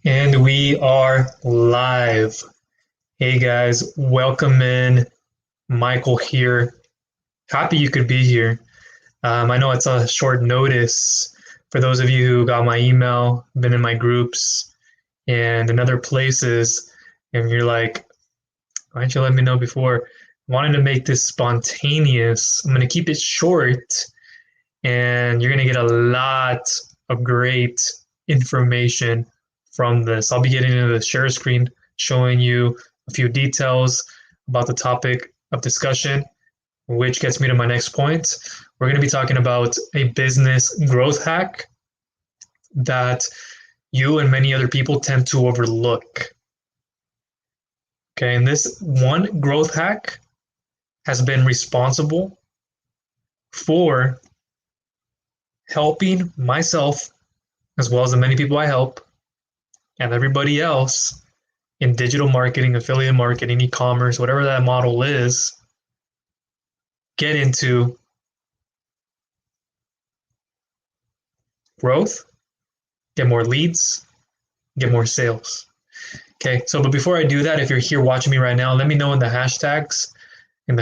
And we are live. Hey guys, welcome in. Michael here. Happy you could be here. I know it's a short notice for those of you who got my email, been in my groups, and in other places, and you're like, why didn't you let me know before? I wanted to make this spontaneous. I'm going to keep it short, and you're going to get a lot of great information from this. I'll be getting into the share screen, showing you a few details about the topic of discussion, which gets me to my next point. We're going to be talking about a business growth hack that you and many other people tend to overlook. Okay, and this one growth hack has been responsible for helping myself, as well as the many people I help, and everybody else in digital marketing, affiliate marketing, e-commerce, whatever that model is, get into growth, get more leads, get more sales. Okay, so but before I do that, if you're here watching me right now, let me know in the hashtags. Let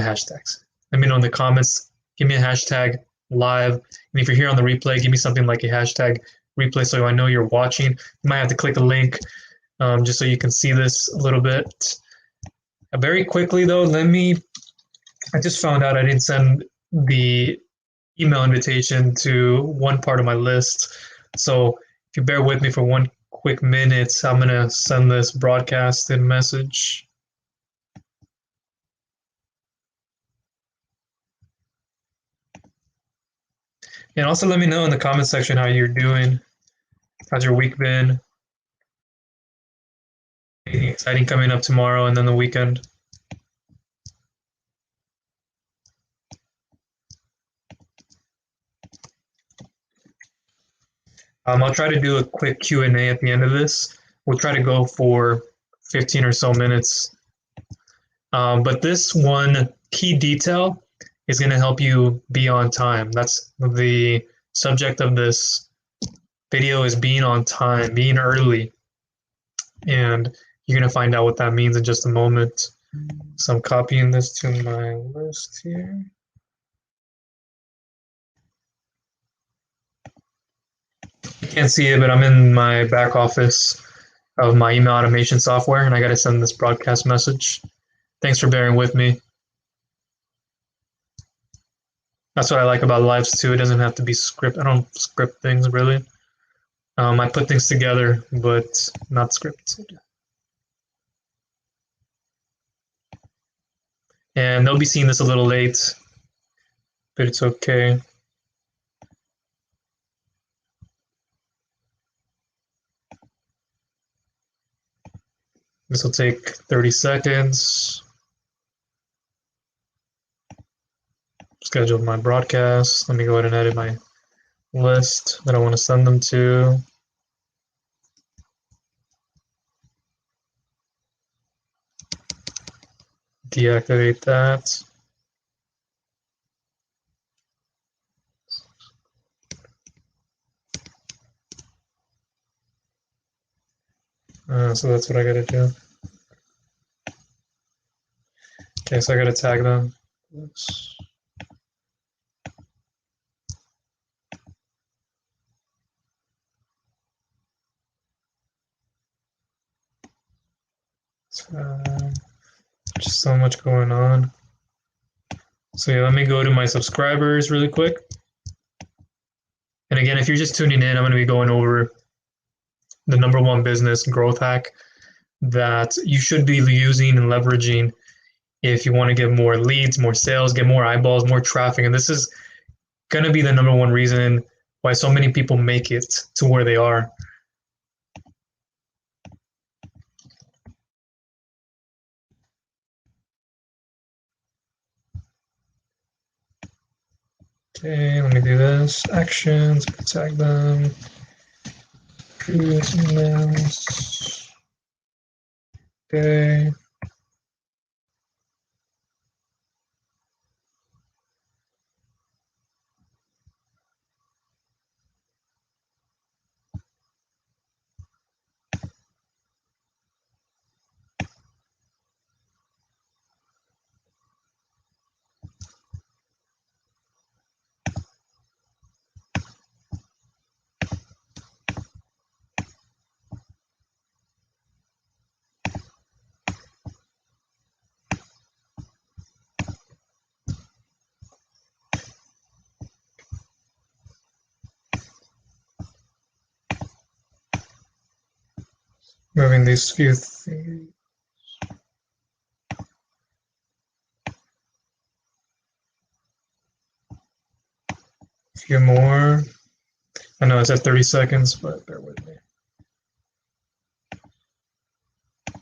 me know in the comments. Give me a hashtag live. And if you're here on the replay, give me something like a hashtag replay so I know you're watching. You might have to click a link just so you can see this a little bit. Very quickly though, I just found out I didn't send the email invitation to one part of my list. So if you bear with me for one quick minute, I'm going to send this broadcasted message. And also let me know in the comment section how you're doing. How's your week been? Anything exciting coming up tomorrow and then the weekend? I'll try to do a quick Q&A at the end of this. We'll try to go for 15 or so minutes. But this one key detail is going to help you be on time. That's the subject of this video, is being on time, being early. And you're going to find out what that means in just a moment. So I'm copying this to my list here. You can't see it, but I'm in my back office of my email automation software, and I got to send this broadcast message. Thanks for bearing with me. That's what I like about lives too. It doesn't have to be script. I don't script things really. I put things together, but not scripted. And they'll be seeing this a little late, but it's okay. This will take 30 seconds. Schedule my broadcast. Let me go ahead and edit my list that I want to send them to. Deactivate that. So that's what I got to do. Okay, so I got to tag them. Oops. Just so much going on. So yeah, let me go to my subscribers really quick. And again, if you're just tuning in, I'm going to be going over the number one business growth hack that you should be using and leveraging if you want to get more leads, more sales, get more eyeballs, more traffic. And this is going to be the number one reason why so many people make it to where they are. Okay, let me do this. Actions, tag them. Previous emails. Okay. Moving these few things. A few more. I know it's at 30 seconds, but bear with me.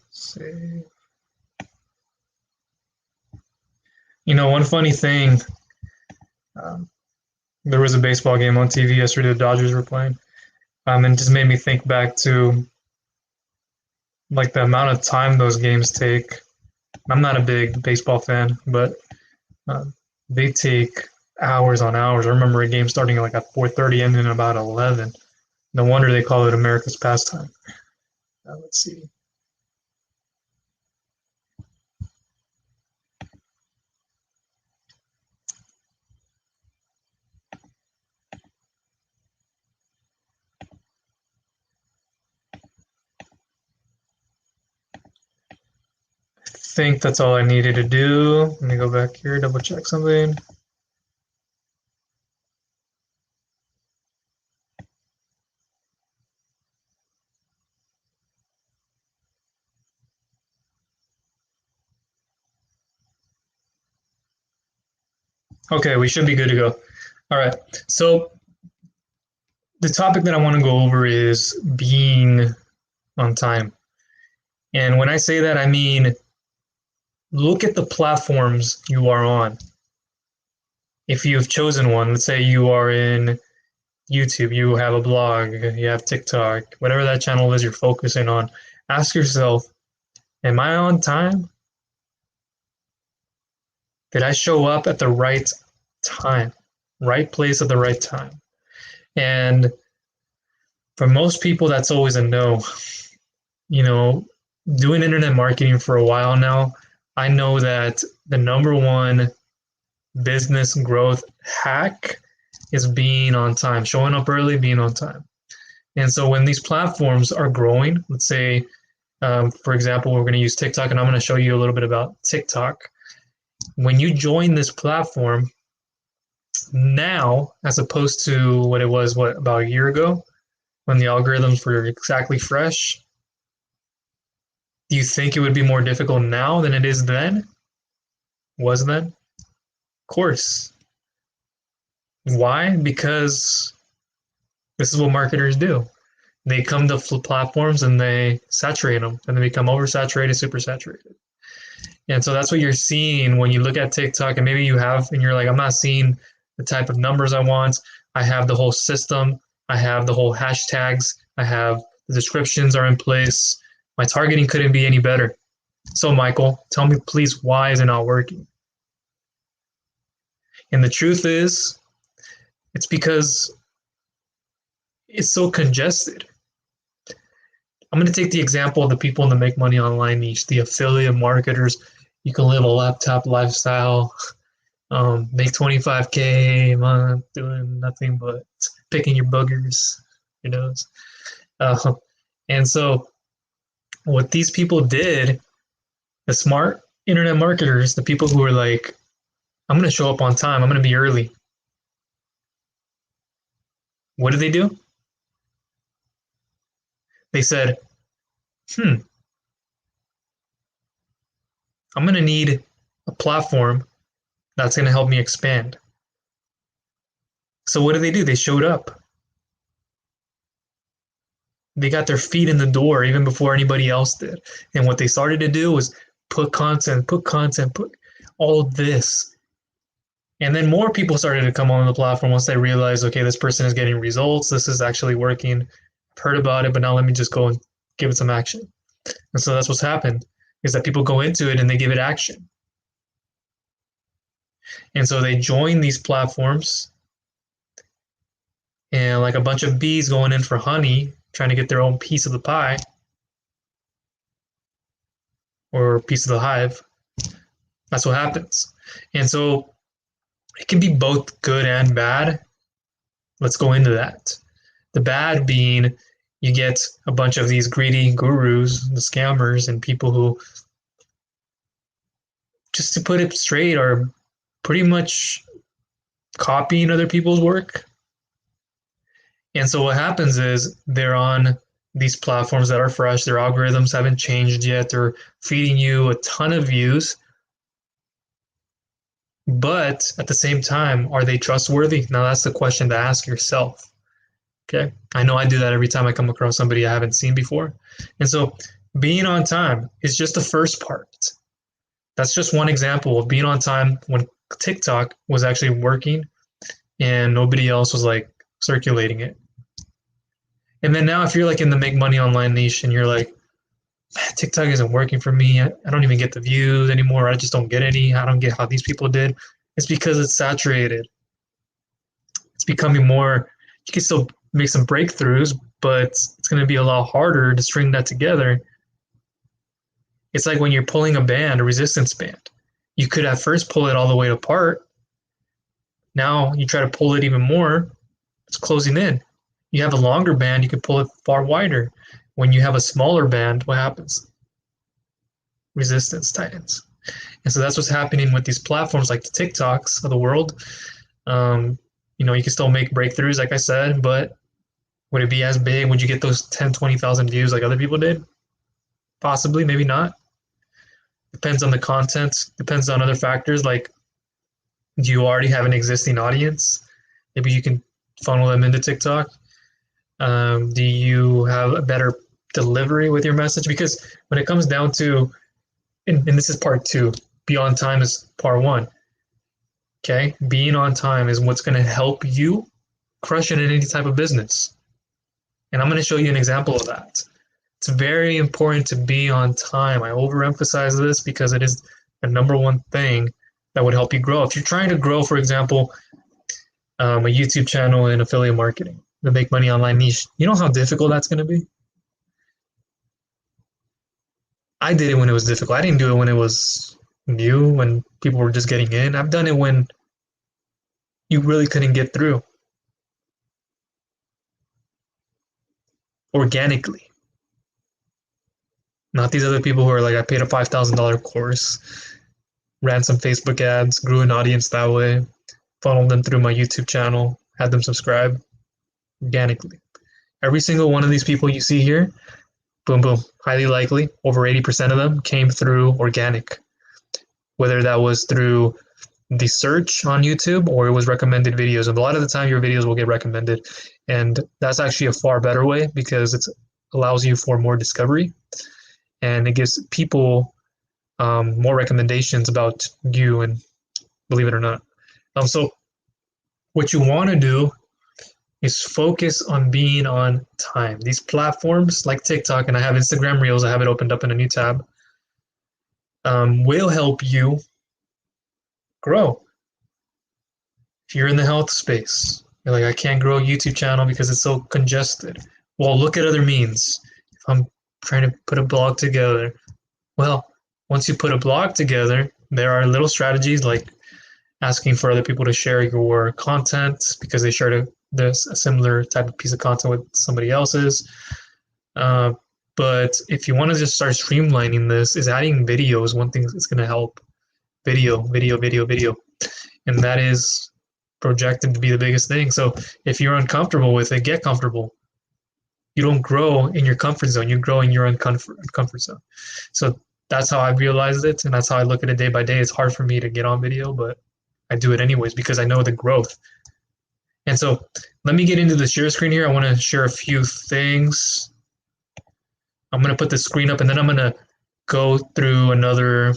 Save. You know, one funny thing, um, there was a baseball game on TV yesterday. The Dodgers were playing, and it just made me think back to like the amount of time those games take. I'm not a big baseball fan, but um, they take hours on hours. I remember a game starting like at 4:30, ending at about 11. No wonder they call it America's pastime. Let's see. I think that's all I needed to do. Let me go back here, double check something. Okay, we should be good to go. All right. So the topic that I want to go over is being on time. And when I say that, I mean look at the platforms you are on. If you've chosen one, let's say you are in YouTube, you have a blog, you have TikTok, whatever that channel is you're focusing on, ask yourself, am I on time? Did I show up at the right time? Right place at the right time? And for most people, that's always a no. You know, doing internet marketing for a while now, I know that the number one business growth hack is being on time, showing up early, being on time. And so when these platforms are growing, let's say, for example, we're going to use TikTok, and I'm going to show you a little bit about TikTok. When you join this platform now, as opposed to what it was, about a year ago, when the algorithms were exactly fresh, do you think it would be more difficult now than it is then? Was then? Of course. Why? Because this is what marketers do. They come to platforms and they saturate them, and they become oversaturated, supersaturated. And so that's what you're seeing when you look at TikTok, and maybe you have, and you're like, I'm not seeing the type of numbers I want. I have the whole system. I have the whole hashtags. I have the descriptions are in place. My targeting couldn't be any better. So, Michael, tell me, please, why is it not working? And the truth is, it's because it's so congested. I'm going to take the example of the people in the make money online niche, the affiliate marketers. You can live a laptop lifestyle, make 25K a month doing nothing but picking your boogers, you know. Uh, and so, what these people did, the smart internet marketers, the people who were like, I'm going to show up on time, I'm going to be early. What did they do? They said, I'm going to need a platform that's going to help me expand. So, what did they do? They showed up. They got their feet in the door even before anybody else did. And what they started to do was put content, put all this. And then more people started to come on the platform once they realized, okay, this person is getting results. This is actually working. I've heard about it, but now let me just go and give it some action. And so that's what's happened, is that people go into it and they give it action. And so they join these platforms, and like a bunch of bees going in for honey, trying to get their own piece of the pie or piece of the hive. That's what happens. And so it can be both good and bad. Let's go into that. The bad being you get a bunch of these greedy gurus, the scammers, and people who, just to put it straight, are pretty much copying other people's work. And so what happens is they're on these platforms that are fresh, their algorithms haven't changed yet, they're feeding you a ton of views, but at the same time, are they trustworthy? Now that's the question to ask yourself. Okay. I know I do that every time I come across somebody I haven't seen before. And so being on time is just the first part. That's just one example of being on time when TikTok was actually working and nobody else was like circulating it. And then now, if you're like in the make money online niche and you're like, TikTok isn't working for me, I don't even get the views anymore. I just don't get any. I don't get how these people did. It's because it's saturated. It's becoming more, you can still make some breakthroughs, but it's going to be a lot harder to string that together. It's like when you're pulling a band, a resistance band. You could at first pull it all the way apart. Now you try to pull it even more, it's closing in. You have a longer band, you can pull it far wider. When you have a smaller band, what happens? Resistance tightens. And so that's what's happening with these platforms like the TikToks of the world. You can still make breakthroughs, like I said, but would it be as big? Would you get those 10, 20,000 views like other people did? Possibly, maybe not. Depends on the content, depends on other factors like, do you already have an existing audience? Maybe you can funnel them into TikTok. Do you have a better delivery with your message? Because when it comes down to, and this is part two, be on time is part one. Okay, being on time is what's going to help you crush it in any type of business. And I'm going to show you an example of that. It's very important to be on time. I overemphasize this because it is the number one thing that would help you grow. If you're trying to grow, for example, a YouTube channel in affiliate marketing, the make money online niche, you know how difficult that's going to be? I did it when it was difficult. I didn't do it when it was new, when people were just getting in. I've done it when you really couldn't get through organically. Not these other people who are like, I paid a $5,000 course, ran some Facebook ads, grew an audience that way, funneled them through my YouTube channel, had them subscribe organically. Every single one of these people you see here, boom, boom, highly likely, over 80% of them came through organic, whether that was through the search on YouTube or it was recommended videos. And a lot of the time, your videos will get recommended. And that's actually a far better way because it allows you for more discovery and it gives people more recommendations about you, and believe it or not. So what you want to do is focus on being on time. These platforms like TikTok, and I have Instagram Reels, I have it opened up in a new tab, will help you grow. If you're in the health space, you're like, I can't grow a YouTube channel because it's so congested. Well, look at other means. If I'm trying to put a blog together, well, once you put a blog together, there are little strategies like asking for other people to share your content because they shared a similar type of piece of content with somebody else's. But if you want to just start streamlining this, is adding video is one thing that's going to help. Video. And that is projected to be the biggest thing. So if you're uncomfortable with it, get comfortable. You don't grow in your comfort zone. You grow in your comfort zone. So that's how I realized it, and that's how I look at it day by day. It's hard for me to get on video, but I do it anyways because I know the growth. And so let me get into the share screen here. I want to share a few things. I'm going to put the screen up, and then I'm going to go through another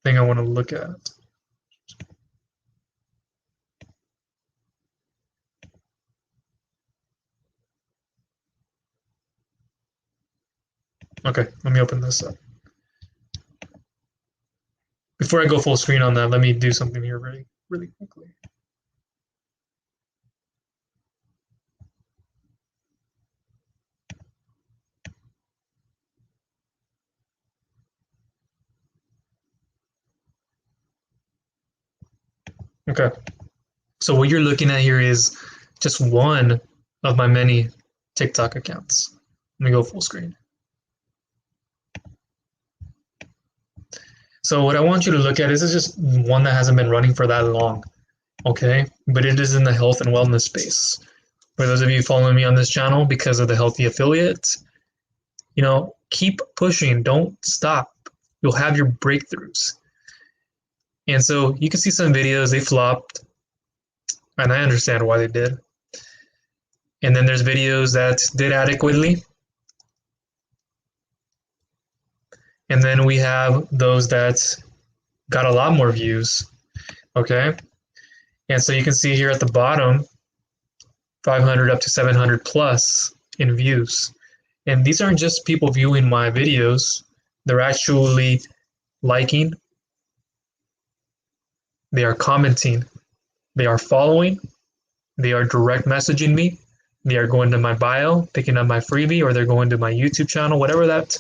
thing I want to look at. Okay, let me open this up. Before I go full screen on that, let me do something here really quickly. Okay, so what you're looking at here is just one of my many TikTok accounts. Let me go full screen. So what I want you to look at is just one that hasn't been running for that long, okay? But it is in the health and wellness space. For those of you following me on this channel because of the healthy affiliate, keep pushing. Don't stop. You'll have your breakthroughs. And so you can see some videos, they flopped, and I understand why they did. And then there's videos that did adequately. And then we have those that got a lot more views. Okay. And so you can see here at the bottom, 500 up to 700 plus in views. And these aren't just people viewing my videos, they're actually liking, they are commenting, they are following, they are direct messaging me, they are going to my bio, picking up my freebie, or they're going to my YouTube channel, whatever that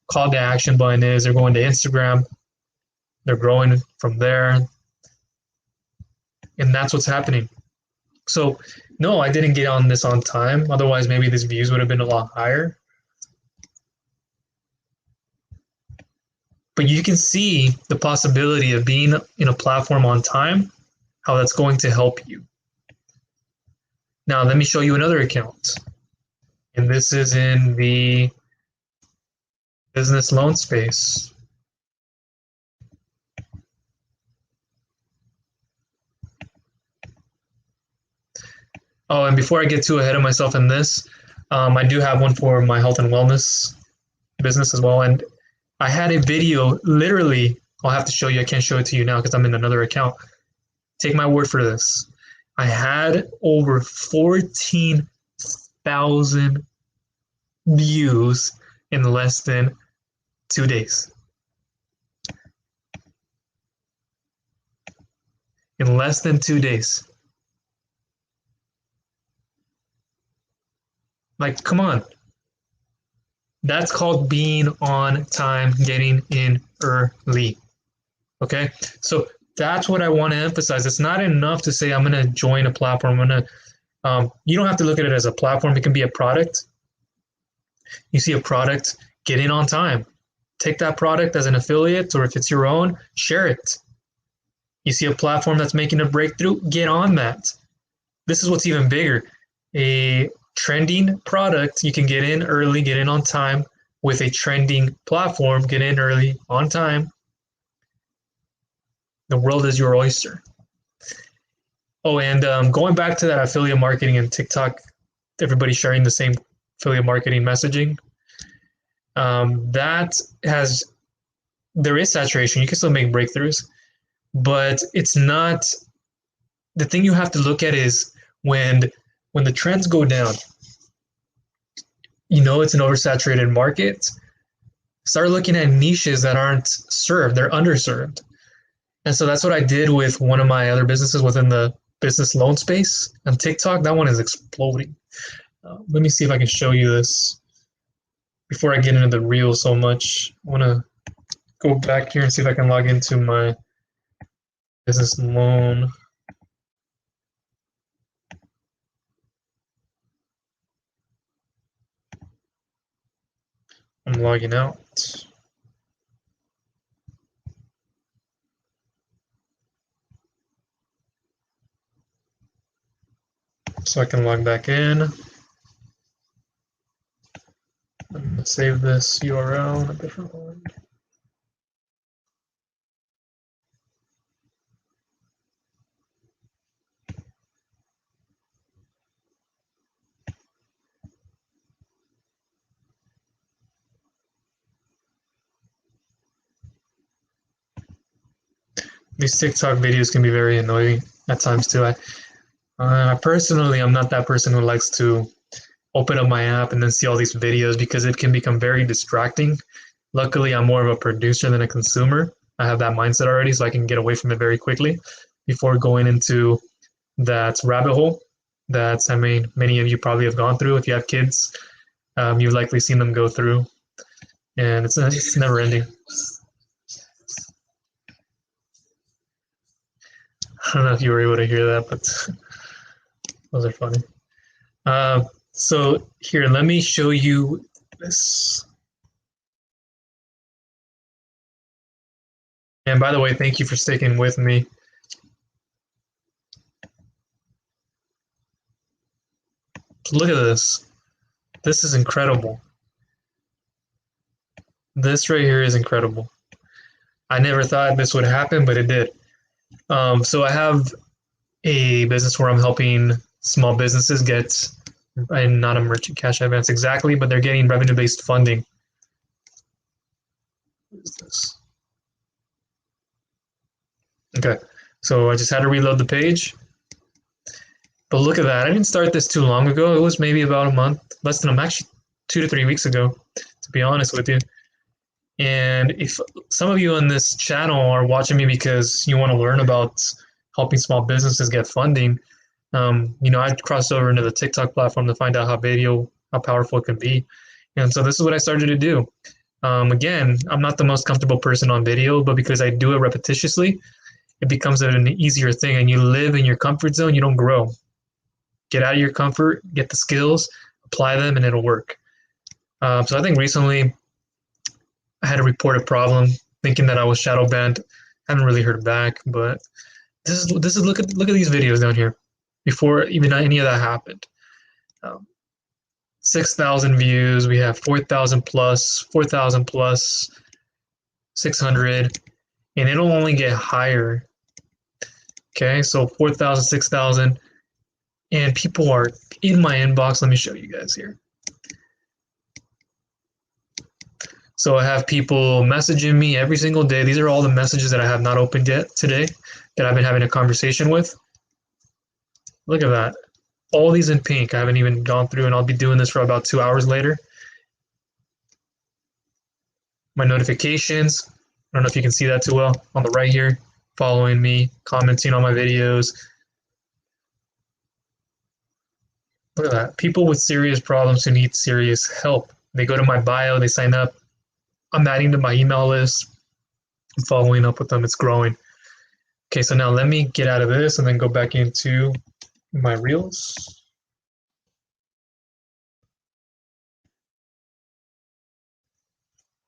call to action button is. They're going to Instagram, they're growing from there. And that's what's happening. So, no, I didn't get on this on time. Otherwise, maybe these views would have been a lot higher. But you can see the possibility of being in a platform on time, how that's going to help you. Now, let me show you another account. And this is in the business loan space. Oh, and before I get too ahead of myself in this, I do have one for my health and wellness business as well. And I had a video, literally, I'll have to show you. I can't show it to you now because I'm in another account. Take my word for this. I had over 14,000 views in less than 2 days. In less than 2 days. Like, come on. That's called being on time, getting in early. Okay? So that's what I want to emphasize. It's not enough to say I'm going to join a platform. You don't have to look at it as a platform. It can be a product. You see a product, get in on time. Take that product as an affiliate, or if it's your own, share it. You see a platform that's making a breakthrough, get on that. This is what's even bigger. A trending product, you can get in early, get in on time. With a trending platform, get in early, on time. The world is your oyster. Oh, and going back to that affiliate marketing and TikTok, everybody sharing the same affiliate marketing messaging. There is saturation. You can still make breakthroughs, but it's not. The thing you have to look at is when the trends go down. It's an oversaturated market. Start looking at niches that aren't served; they're underserved. And so that's what I did with one of my other businesses within the business loan space on TikTok. That one is exploding. Let me see if I can show you this before I get into the reel so much. I want to go back here and see if I can log into my business loan. I'm logging out. So I can log back in. I'm going to save this URL in a different one. These TikTok videos can be very annoying at times too. Personally, I'm not that person who likes to open up my app and then see all these videos because it can become very distracting. Luckily, I'm more of a producer than a consumer. I have that mindset already, so I can get away from it very quickly before going into that rabbit hole that many of you probably have gone through. If you have kids, you've likely seen them go through, and it's never ending. I don't know if you were able to hear that, but those are funny. So here, let me show you this. And by the way, thank you for sticking with me. Look at this. This is incredible. This right here is incredible. I never thought this would happen, but it did. So I have a business where I'm helping small businesses get, and not a merchant cash advance exactly, but they're getting revenue-based funding. What is this? Okay, so I just had to reload the page. But look at that. I didn't start this too long ago. It was maybe about a month, less than, I'm actually 2 to 3 weeks ago, to be honest with you. And if some of you on this channel are watching me because you want to learn about helping small businesses get funding, I crossed over into the TikTok platform to find out how powerful it can be. And so this is what I started to do. Again, I'm not the most comfortable person on video, but because I do it repetitiously, it becomes an easier thing. And you live in your comfort zone, you don't grow. Get out of your comfort, get the skills, apply them, and it'll work. So I think recently I had to report a problem, thinking that I was shadow banned. Haven't really heard back, but this is look at these videos down here before even any of that happened. 6,000 views. We have 4,000 plus, 4,000 plus, 600, and it'll only get higher. Okay, so 4,000, 6,000, and people are in my inbox. Let me show you guys here. So I have people messaging me every single day. These are all the messages that I have not opened yet today that I've been having a conversation with. Look at that. All these in pink. I haven't even gone through, and I'll be doing this for about 2 hours later. My notifications. I don't know if you can see that too well on the right here. Following me, commenting on my videos. Look at that. People with serious problems who need serious help. They go to my bio, they sign up. I'm adding to my email list. I'm following up with them. It's growing. Okay, so now let me get out of this and then go back into my reels.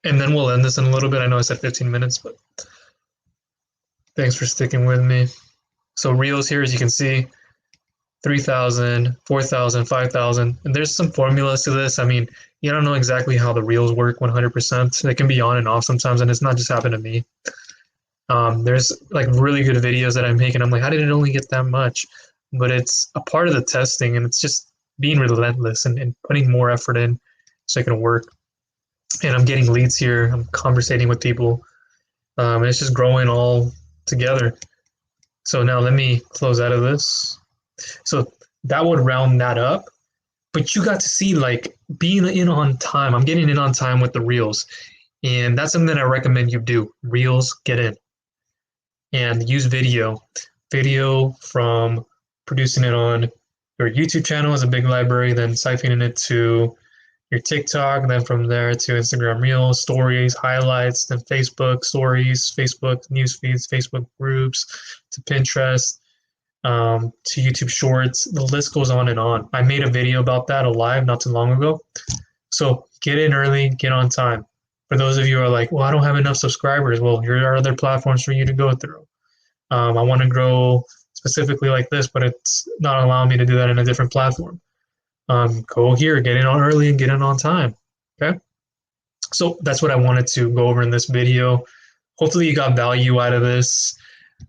And then we'll end this in a little bit. I know I said 15 minutes, but thanks for sticking with me. So reels here, as you can see, 3,000, 4,000, 5,000. And there's some formulas to this. I mean, you don't know exactly how the reels work 100%. They can be on and off sometimes, and it's not just happened to me. There's like really good videos that I'm making. I'm like, how did it only get that much? But it's a part of the testing, and it's just being relentless and putting more effort in so it can work. And I'm getting leads here. I'm conversating with people. And it's just growing all together. So now let me close out of this. So that would round that up. But you got to see like being in on time. I'm getting in on time with the reels. And that's something that I recommend you do. Reels, get in. And use video. Video from producing it on your YouTube channel is a big library, then siphoning it to your TikTok, then from there to Instagram Reels, Stories, Highlights, then Facebook Stories, Facebook News Feeds, Facebook Groups, to Pinterest, to YouTube Shorts. The list goes on and on. I made a video about that, a live, not too long ago. So get in early, get on time. For those of you who are like, well, I don't have enough subscribers. Well, here are other platforms for you to go through. I want to grow specifically like this, but it's not allowing me to do that in a different platform. Go here, get in on early and get in on time. Okay. So that's what I wanted to go over in this video. Hopefully you got value out of this.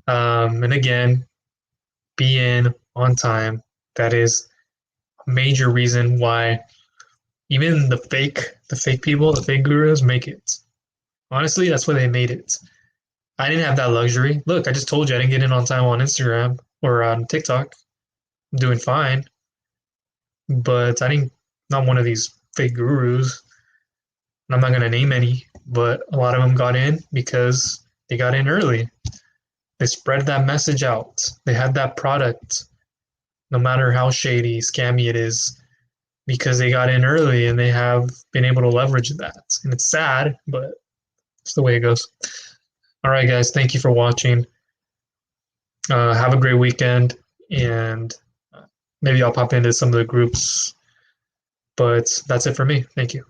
And again, be in on time. That is a major reason why even the fake people, the fake gurus make it. Honestly, that's why they made it. I didn't have that luxury. Look, I just told you I didn't get in on time on Instagram or on TikTok. I'm doing fine. But I didn't, not one of these fake gurus. I'm not going to name any, but a lot of them got in because they got in early. They spread that message out. They had that product, no matter how shady, scammy it is, because they got in early and they have been able to leverage that. And it's sad, but it's the way it goes. All right, guys, thank you for watching. Have a great weekend, and maybe I'll pop into some of the groups, but that's it for me. Thank you.